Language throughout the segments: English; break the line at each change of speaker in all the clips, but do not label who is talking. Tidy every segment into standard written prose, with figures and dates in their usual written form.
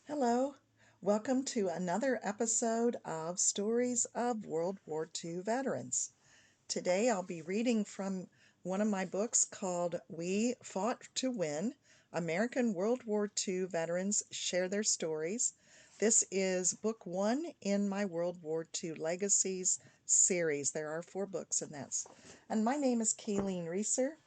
Hello, welcome to another episode of Stories of World War II Veterans. Today I'll be reading from one of my books called We Fought to Win. American World War II Veterans Share Their Stories. This is book one in my World War II Legacies series. There are 4 books in that. And my name is Kayleen Reeser,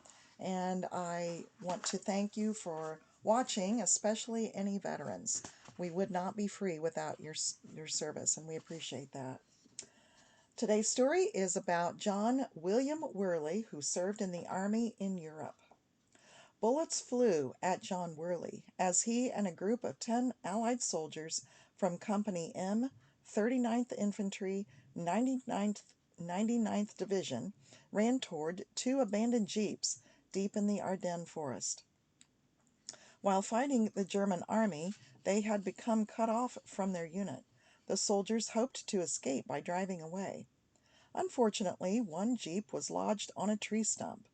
and I want to thank you for watching, especially any veterans. We would not be free without your service, and we appreciate that. Today's story is about John William Worley, who served in the Army in Europe. Bullets flew at John Worley as he and a group of 10 Allied soldiers from Company M, 39th Infantry, 99th Division ran toward 2 abandoned jeeps deep in the Ardennes forest. While fighting the German army, they had become cut off from their unit. The soldiers hoped to escape by driving away. Unfortunately, one jeep was lodged on a tree stump.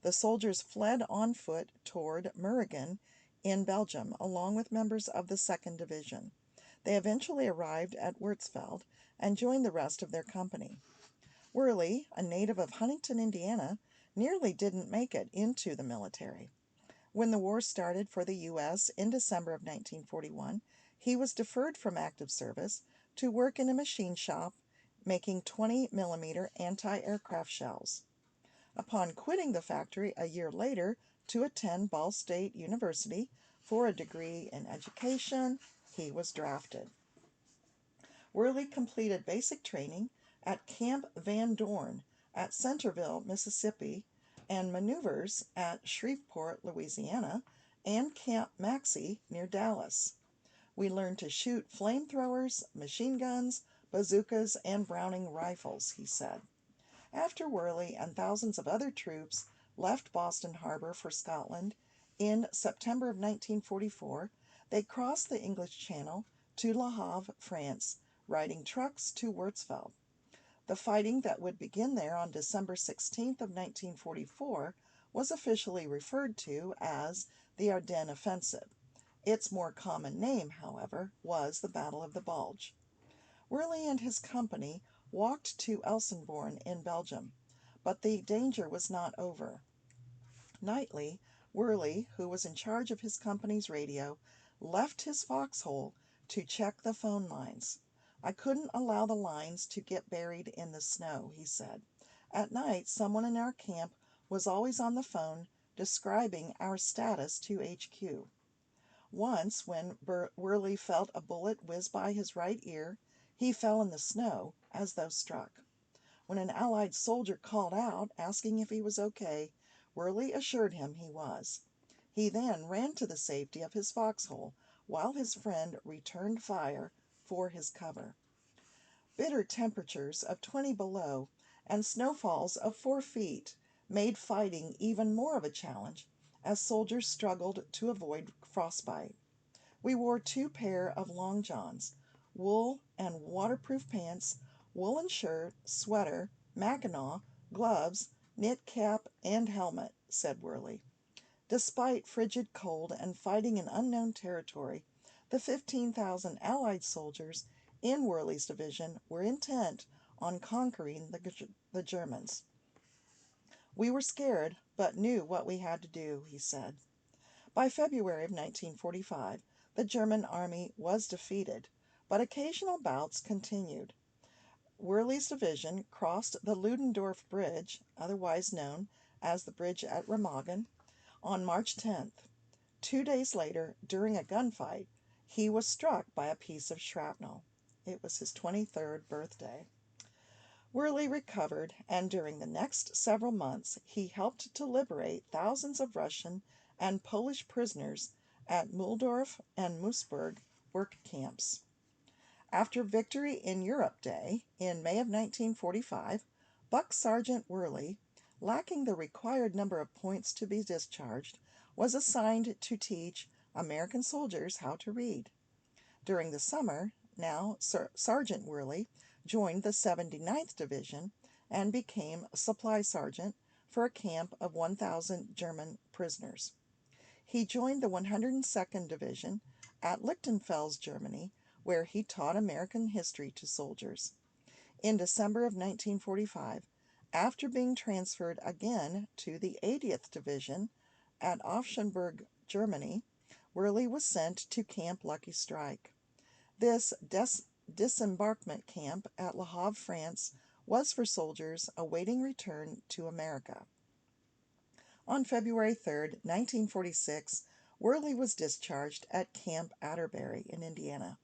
The soldiers fled on foot toward Merringen in Belgium, along with members of the 2nd Division. They eventually arrived at Würzfeld and joined the rest of their company. Worley, a native of Huntington, Indiana, nearly didn't make it into the military. When the war started for the U.S. in December of 1941, he was deferred from active service to work in a machine shop making 20-millimeter anti-aircraft shells. Upon quitting the factory a year later to attend Ball State University for a degree in education, he was drafted. Worley completed basic training at Camp Van Dorn at Centerville, Mississippi, and maneuvers at Shreveport, Louisiana, and Camp Maxey near Dallas. We learned to shoot flamethrowers, machine guns, bazookas, and Browning rifles, he said. After Worley and thousands of other troops left Boston Harbor for Scotland in September of 1944, they crossed the English Channel to Le Havre, France, riding trucks to Würzfeld. The fighting that would begin there on December 16th of 1944 was officially referred to as the Ardennes Offensive. Its more common name, however, was the Battle of the Bulge. Worley and his company walked to Elsenborn in Belgium, but the danger was not over. Nightly, Worley, who was in charge of his company's radio, left his foxhole to check the phone lines. I couldn't allow the lines to get buried in the snow, he said. At night, someone in our camp was always on the phone describing our status to HQ. Once, when Worley felt a bullet whiz by his right ear, he fell in the snow as though struck. When an Allied soldier called out, asking if he was okay, Worley assured him he was. He then ran to the safety of his foxhole, while his friend returned fire for his cover. Bitter temperatures of 20 below and snowfalls of 4 feet made fighting even more of a challenge as soldiers struggled to avoid frostbite. We wore 2 pair of long johns, wool and waterproof pants, woolen shirt, sweater, mackinaw, gloves, knit cap, and helmet, said Worley. Despite frigid cold and fighting in unknown territory, the 15,000 Allied soldiers in Worley's division were intent on conquering the Germans. We were scared, but knew what we had to do, he said. By February of 1945, the German army was defeated, but occasional bouts continued. Worley's division crossed the Ludendorff Bridge, otherwise known as the Bridge at Remagen, on March 10th. 2 days later, during a gunfight, he was struck by a piece of shrapnel. It was his 23rd birthday. Worley recovered, and during the next several months he helped to liberate thousands of Russian and Polish prisoners at Mühldorf and Moosburg work camps. After Victory in Europe Day in May of 1945, Buck Sergeant Worley, lacking the required number of points to be discharged, was assigned to teach American soldiers how to read. During the summer, now Sergeant Worley joined the 79th Division and became supply sergeant for a camp of 1,000 German prisoners. He joined the 102nd Division at Lichtenfels, Germany, where he taught American history to soldiers. In December of 1945, after being transferred again to the 80th Division at Offenburg, Germany, Worley was sent to Camp Lucky Strike. This disembarkment camp at Le Havre, France, was for soldiers awaiting return to America. On February 3, 1946, Worley was discharged at Camp Atterbury in Indiana.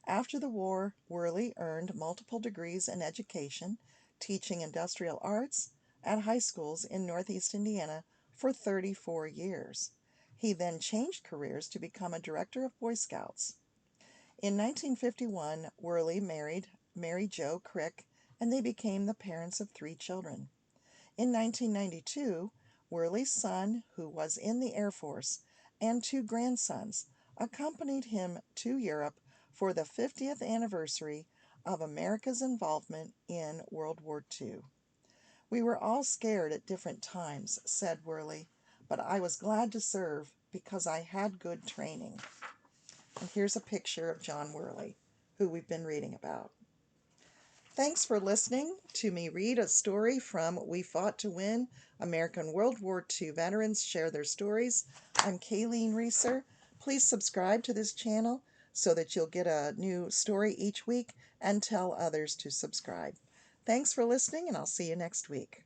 After the war, Worley earned multiple degrees in education, teaching industrial arts at high schools in Northeast Indiana for 34 years. He then changed careers to become a director of Boy Scouts. In 1951, Worley married Mary Jo Crick, and they became the parents of 3 children. In 1992, Worley's son, who was in the Air Force, and 2 grandsons accompanied him to Europe for the 50th anniversary of America's involvement in World War II. "We were all scared at different times," said Worley, "but I was glad to serve because I had good training." And here's a picture of John Worley, who we've been reading about. Thanks for listening to me read a story from We Fought to Win. American World War II veterans share their stories. I'm Kayleen Reeser. Please subscribe to this channel so that you'll get a new story each week and tell others to subscribe. Thanks for listening, and I'll see you next week.